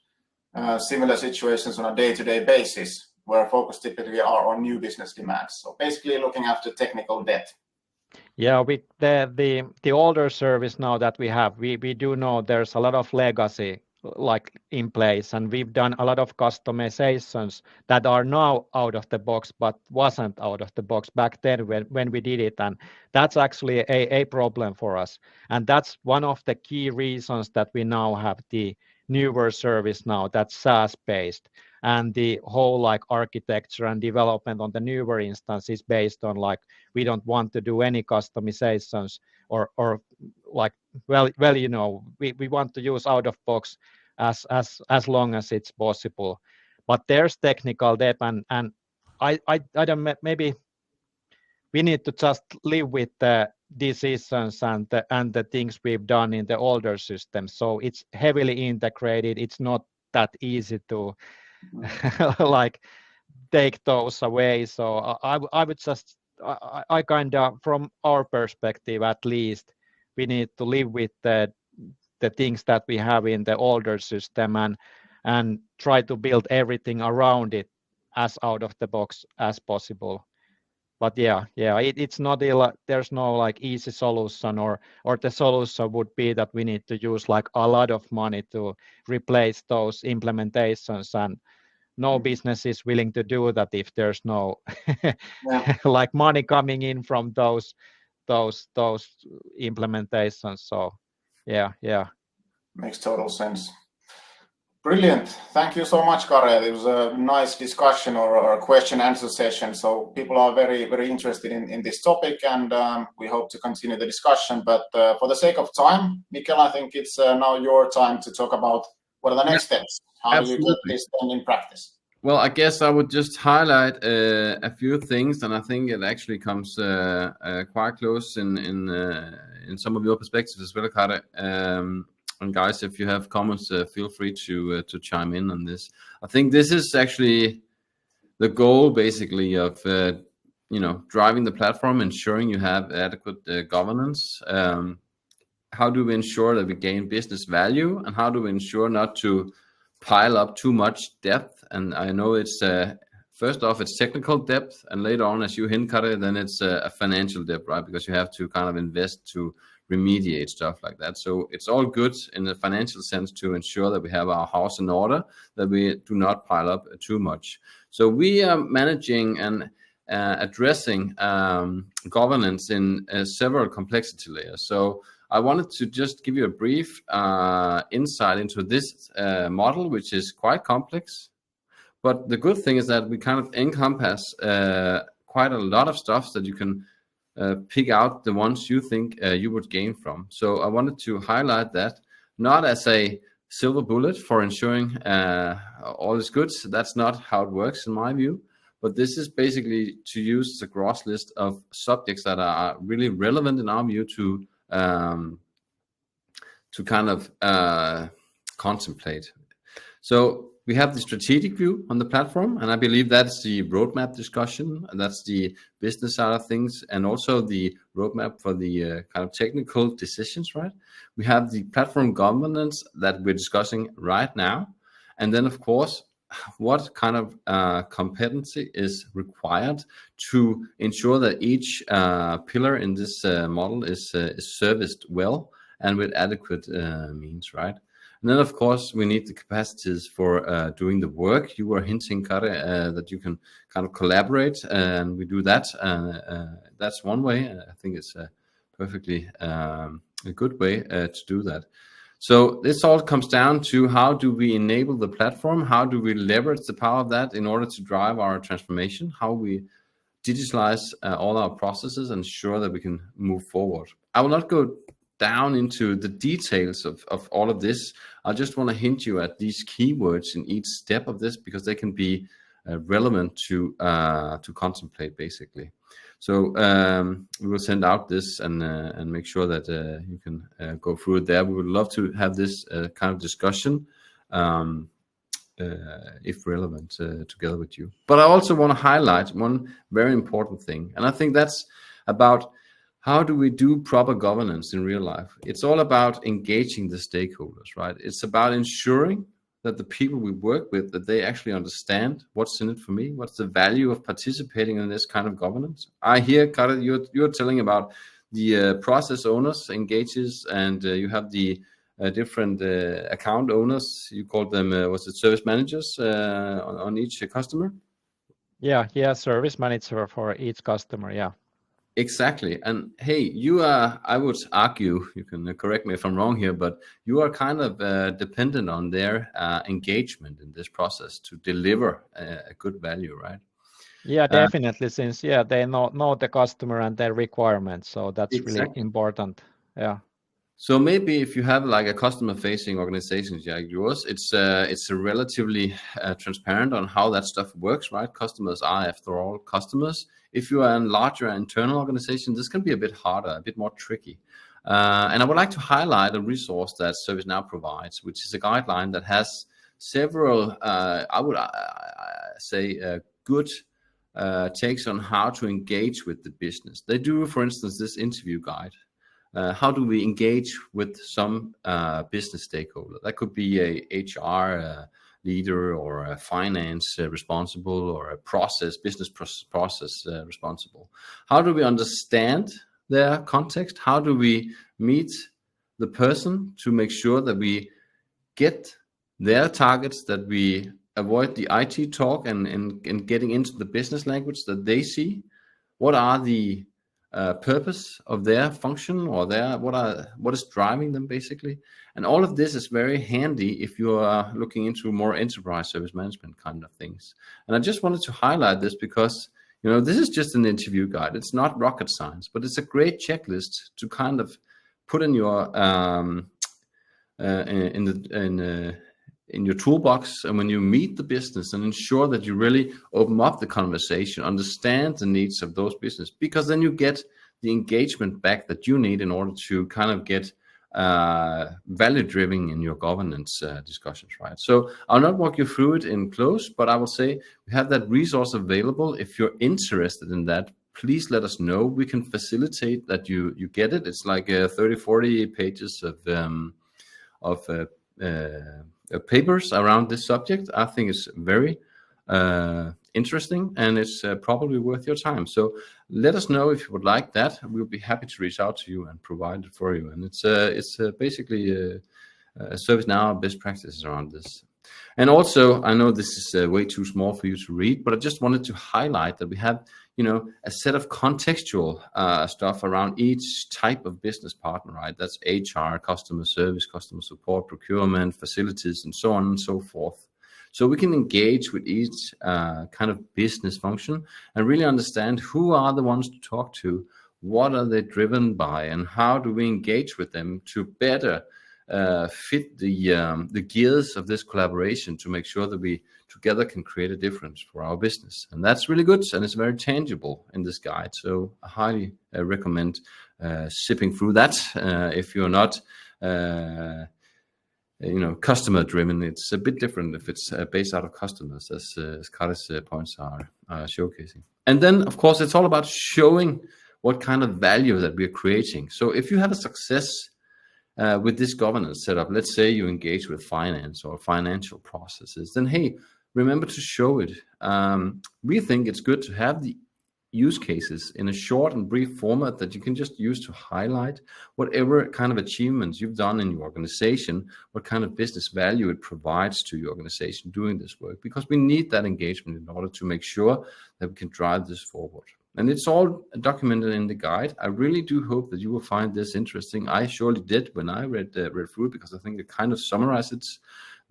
Speaker 3: similar situations on a day-to-day basis, where focus typically are on new business demands? So basically looking after technical debt.
Speaker 2: Yeah, with the older service now that we have, we do know there's a lot of legacy like in place, and we've done a lot of customizations that are now out of the box but wasn't out of the box back then when we did it, and that's actually a problem for us. And that's one of the key reasons that we now have the newer service now that's SaaS based, and the whole like architecture and development on the newer instance is based on like we don't want to do any customizations or like well you know we want to use out of box as long as it's possible. But there's technical debt, and I don't, maybe we need to just live with the decisions and the things we've done in the older system. So it's heavily integrated. It's not that easy to like take those away. So I would just I kind of, from our perspective at least, we need to live with the things that we have in the older system and try to build everything around it as out of the box as possible. But it's not there's no like easy solution, or the solution would be that we need to use like a lot of money to replace those implementations, and no business is willing to do that if there's no like money coming in from those implementations. So yeah.
Speaker 3: Makes total sense. Brilliant. Thank you so much, Kari. It was a nice discussion or a question answer session. So people are very, very interested in this topic, and we hope to continue the discussion. But for the sake of time, Mikael, I think it's now your time to talk about what are the next steps. How do you get this done in practice?
Speaker 1: Well, I guess I would just highlight a few things, and I think it actually comes quite close in some of your perspectives as well, Kari. And guys, if you have comments, feel free to chime in on this. I think this is actually the goal, basically, of driving the platform, ensuring you have adequate governance. How do we ensure that we gain business value, and how do we ensure not to pile up too much depth? And I know it's first off it's technical depth, and later on, as you hint, Kari, then it's a financial depth, right? Because you have to kind of invest to remediate stuff like that. So it's all good in the financial sense to ensure that we have our house in order, that we do not pile up too much. So we are managing and addressing governance in several complexity layers. So I wanted to just give you a brief insight into this model, which is quite complex. But the good thing is that we kind of encompass quite a lot of stuff that you can pick out the ones you think you would gain from. So I wanted to highlight that, not as a silver bullet for ensuring all is good. That's not how it works in my view. But this is basically to use the gross list of subjects that are really relevant in our view to kind of contemplate. So we have the strategic view on the platform, and I believe that's the roadmap discussion, and that's the business side of things, and also the roadmap for the kind of technical decisions, right? We have the platform governance that we're discussing right now, and then of course, what kind of competency is required to ensure that each pillar in this model is serviced well and with adequate means, right? And then, of course, we need the capacities for doing the work. You were hinting, Kare, that you can kind of collaborate, and we do that. That's one way. I think it's perfectly a good way to do that. So this all comes down to how do we enable the platform? How do we leverage the power of that in order to drive our transformation? How we digitalize all our processes and ensure that we can move forward. I will not go down into the details of all of this. I just want to hint you at these keywords in each step of this because they can be relevant to contemplate basically. So we will send out this and make sure that you can go through it there. We would love to have this kind of discussion if relevant together with you. But I also want to highlight one very important thing, and I think that's about how do we do proper governance in real life? It's all about engaging the stakeholders, right? It's about ensuring that the people we work with, that they actually understand what's in it for me, what's the value of participating in this kind of governance. I hear, Kare, you're telling about the process owners engages, and you have the different account owners. You call them, was it service managers on each customer?
Speaker 2: Yeah, service manager for each customer, yeah.
Speaker 1: Exactly. And hey, you are, I would argue, you can correct me if I'm wrong here, but you are kind of dependent on their engagement in this process to deliver a good value, right?
Speaker 2: Yeah, definitely, since they know the customer and their requirements, so that's
Speaker 1: Exactly.
Speaker 2: really important. Yeah.
Speaker 1: So maybe if you have like a customer-facing organization like yours, it's relatively transparent on how that stuff works, right? Customers are, after all, customers. If you are in larger internal organization, this can be a bit harder, a bit more tricky. And I would like to highlight a resource that ServiceNow provides, which is a guideline that has several, I would say, good takes on how to engage with the business. They do, for instance, this interview guide. How do we engage with some business stakeholder? That could be a HR leader or a finance responsible or a business process responsible. How do we understand their context? How do we meet the person to make sure that we get their targets, that we avoid the IT talk and getting into the business language that they see? What are the purpose of their function, or what is driving them basically? And all of this is very handy if you are looking into more enterprise service management kind of things. And I just wanted to highlight this because, you know, this is just an interview guide. It's not rocket science, but it's a great checklist to kind of put in your in your toolbox, and when you meet the business, and ensure that you really open up the conversation, understand the needs of those business, because then you get the engagement back that you need in order to kind of get value driven in your governance discussions, right? So I'll not walk you through it in close, but I will say we have that resource available. If you're interested in that, please let us know. We can facilitate that you get it. It's like 30-40 pages of papers around this subject. I think it's very interesting, and it's probably worth your time. So let us know if you would like that. We'll be happy to reach out to you and provide it for you. And it's basically ServiceNow best practices around this. And also, I know this is way too small for you to read, but I just wanted to highlight that we have, a set of contextual stuff around each type of business partner, right? That's HR, customer service, customer support, procurement, facilities, and so on and so forth. So we can engage with each kind of business function and really understand who are the ones to talk to, what are they driven by, and how do we engage with them to better fit the gears of this collaboration to make sure that we together can create a difference for our business. And that's really good, and it's very tangible in this guide. So I highly recommend sipping through that if you're not customer driven. It's a bit different if it's based out of customers, as Kare's points are showcasing. And then, of course, it's all about showing what kind of value that we're creating. So if you have a success with this governance setup, let's say you engage with finance or financial processes, then hey, remember to show it. We think it's good to have the use cases in a short and brief format that you can just use to highlight whatever kind of achievements you've done in your organization, what kind of business value it provides to your organization doing this work, because we need that engagement in order to make sure that we can drive this forward. And it's all documented in the guide. I really do hope that you will find this interesting. I surely did when I read through it, because I think it kind of summarizes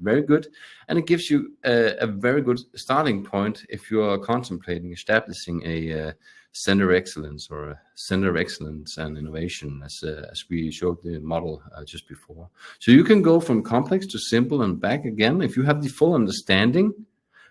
Speaker 1: very good, and it gives you a very good starting point if you are contemplating establishing a center of excellence or a center of excellence and innovation, as we showed the model just before. So you can go from complex to simple and back again if you have the full understanding.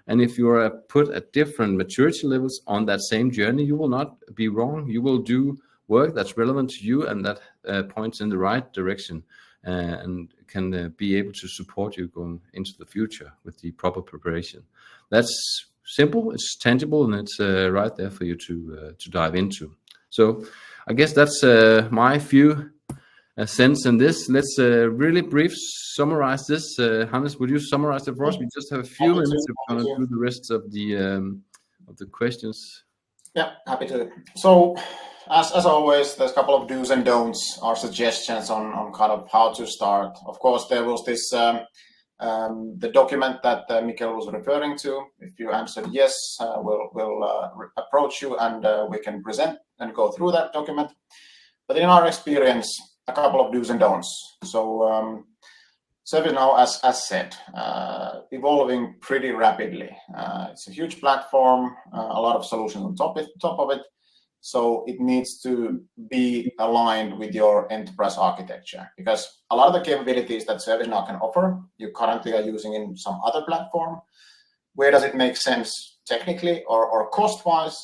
Speaker 1: And if you are put at different maturity levels on that same journey, you will not be wrong. You will do work that's relevant to you and that points in the right direction, and can be able to support you going into the future with the proper preparation. That's simple, it's tangible, and it's right there for you to dive into. So I guess that's my few cents in this. Let's really brief summarize this. Hannes, would you summarize it for us? We just have a few minutes to kind of do the rest of the questions.
Speaker 3: Yeah, happy to. So as always, there's a couple of do's and don'ts or suggestions on kind of how to start. Of course, there was this the document that Mikkel was referring to. If you answered yes, we'll approach you and we can present and go through that document. But in our experience, a couple of do's and don'ts. So ServiceNow, as said, evolving pretty rapidly. It's a huge platform, a lot of solutions on top of it. So it needs to be aligned with your enterprise architecture, because a lot of the capabilities that ServiceNow can offer, you currently are using in some other platform. Where does it make sense technically or cost-wise?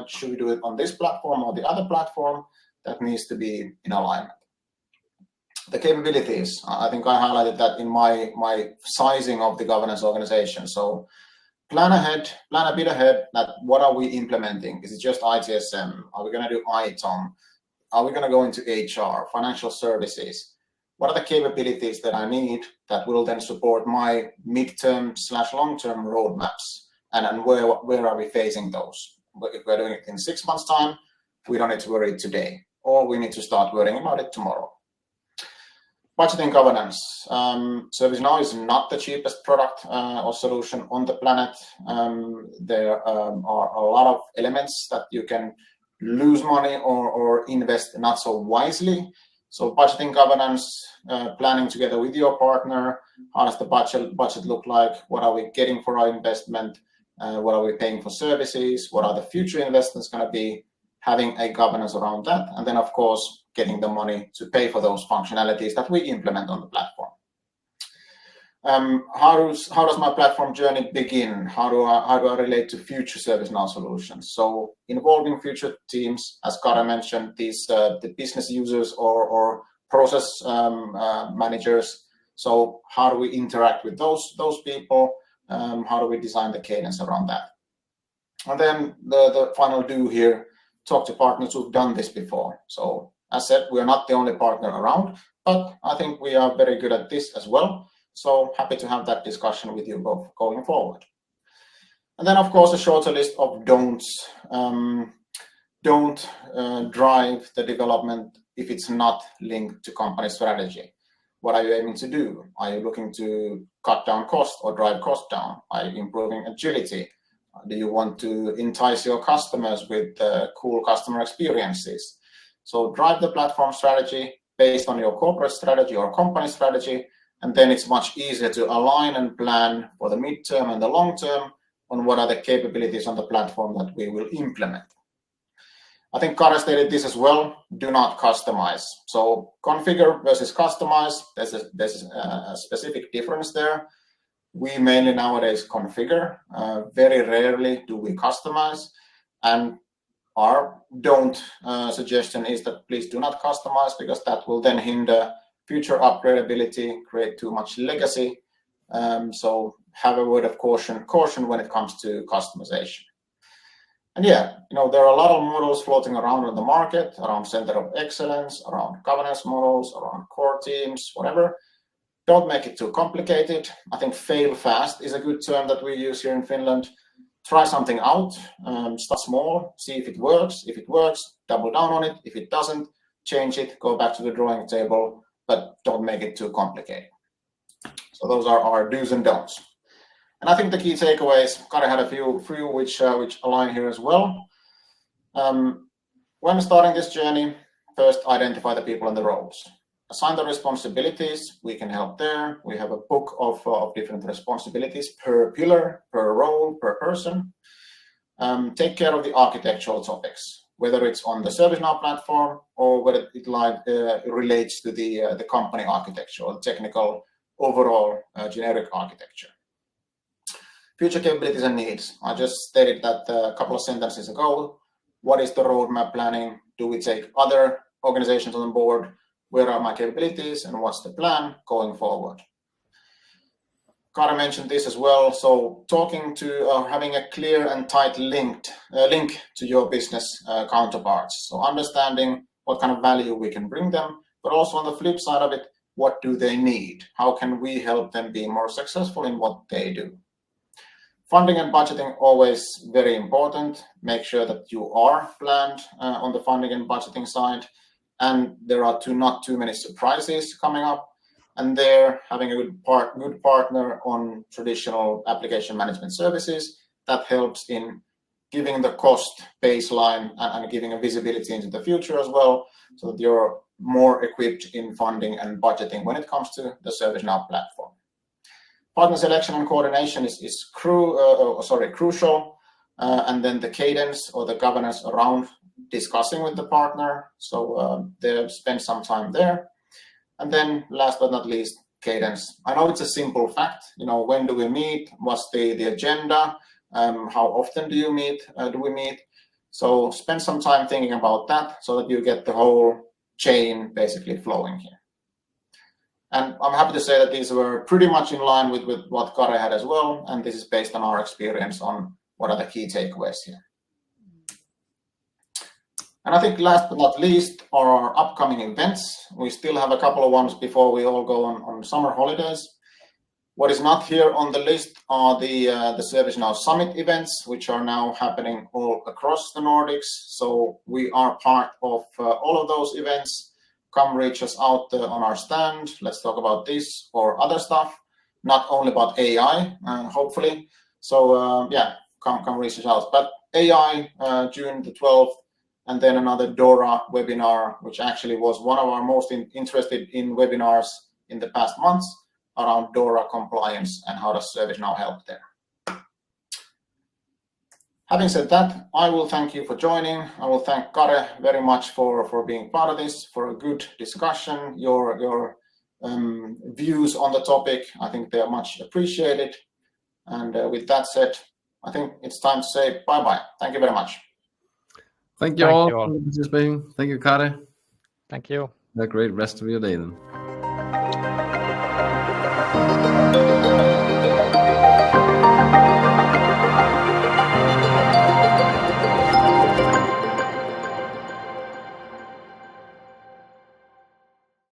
Speaker 3: Should we do it on this platform or the other platform? That needs to be in alignment. The capabilities, I think I highlighted that in my sizing of the governance organization. So plan a bit ahead that what are we implementing? Is it just ITSM? Are we going to do ITOM? Are we going to go into HR, financial services? What are the capabilities that I need that will then support my midterm/long-term roadmaps? And where are we facing those? If we're doing it in 6 months' time, we don't need to worry today, or we need to start worrying about it tomorrow. Budgeting governance. ServiceNow is not the cheapest product or solution on the planet. There are a lot of elements that you can lose money or invest not so wisely. So budgeting governance, planning together with your partner. How does the budget look like? What are we getting for our investment? What are we paying for services? What are the future investments going to be? Having a governance around that, and then of course getting the money to pay for those functionalities that we implement on the platform. How does my platform journey begin? How do I relate to future ServiceNow solutions? So involving future teams, as Kare mentioned, these the business users or process managers. So how do we interact with those people? How do we design the cadence around that? And then the final do here. Talk to partners who've done this before. So as said, we are not the only partner around, but I think we are very good at this as well. So happy to have that discussion with you both going forward. And then, of course, a shorter list of don'ts. Don't drive the development if it's not linked to company strategy. What are you aiming to do? Are you looking to cut down cost or drive cost down? Are you improving agility? Do you want to entice your customers with cool customer experiences? So drive the platform strategy based on your corporate strategy or company strategy, and then it's much easier to align and plan for the midterm and the long term on what are the capabilities on the platform that we will implement. I think Kare stated this as well, do not customize. So configure versus customize, there's a specific difference there. We mainly nowadays configure, very rarely do we customize, and our don't suggestion is that please do not customize, because that will then hinder future upgradability, create too much legacy. So have a word of caution when it comes to customization. And yeah, there are a lot of models floating around in the market, around center of excellence, around governance models, around core teams, whatever. Don't make it too complicated. I think fail fast is a good term that we use here in Finland. Try something out, start small, see if it works. If it works, double down on it. If it doesn't, change it, go back to the drawing table, but don't make it too complicated. So those are our do's and don'ts. And I think the key takeaways, Kare had a few which align here as well. When starting this journey, first identify the people and the roles. Assign the responsibilities, we can help there. We have a book of different responsibilities per pillar, per role, per person. Take care of the architectural topics, whether it's on the ServiceNow platform or whether it relates to the company architecture or technical overall generic architecture. Future capabilities and needs. I just stated that a couple of sentences ago. What is the roadmap planning? Do we take other organizations on board? Where are my capabilities and what's the plan going forward? Kare mentioned this as well. So talking to having a clear and tight link to your business counterparts. So understanding what kind of value we can bring them, but also on the flip side of it, what do they need? How can we help them be more successful in what they do? Funding and budgeting, always very important. Make sure that you are planned on the funding and budgeting side, and there are not too many surprises coming up. And there, having a good partner on traditional application management services, that helps in giving the cost baseline and giving a visibility into the future as well, so that you're more equipped in funding and budgeting when it comes to the ServiceNow platform. Partner selection and coordination is crucial, and then the cadence or the governance around discussing with the partner. So they spend some time there. And then last but not least, cadence. I know it's a simple fact. When do we meet? What's the agenda? How often do we meet? So spend some time thinking about that so that you get the whole chain basically flowing here. And I'm happy to say that these were pretty much in line with what Kare had as well. And this is based on our experience on what are the key takeaways here. And I think last but not least are our upcoming events. We still have a couple of ones before we all go on summer holidays. What is not here on the list are the ServiceNow Summit events, which are now happening all across the Nordics. So we are part of all of those events. Come reach us out on our stand. Let's talk about this or other stuff, not only about AI, hopefully. So come reach us out. But AI, June the 12th, and then another DORA webinar, which actually was one of our most interested in webinars in the past months around DORA compliance and how does ServiceNow help there. Having said that, I will thank you for joining. I will thank Kare very much for being part of this, for a good discussion, your views on the topic. I think they are much appreciated. And with that said, I think it's time to say bye-bye. Thank you very much.
Speaker 1: Thank you all for participating. Thank you, Kare.
Speaker 2: Thank you.
Speaker 1: Have a great rest of your day then.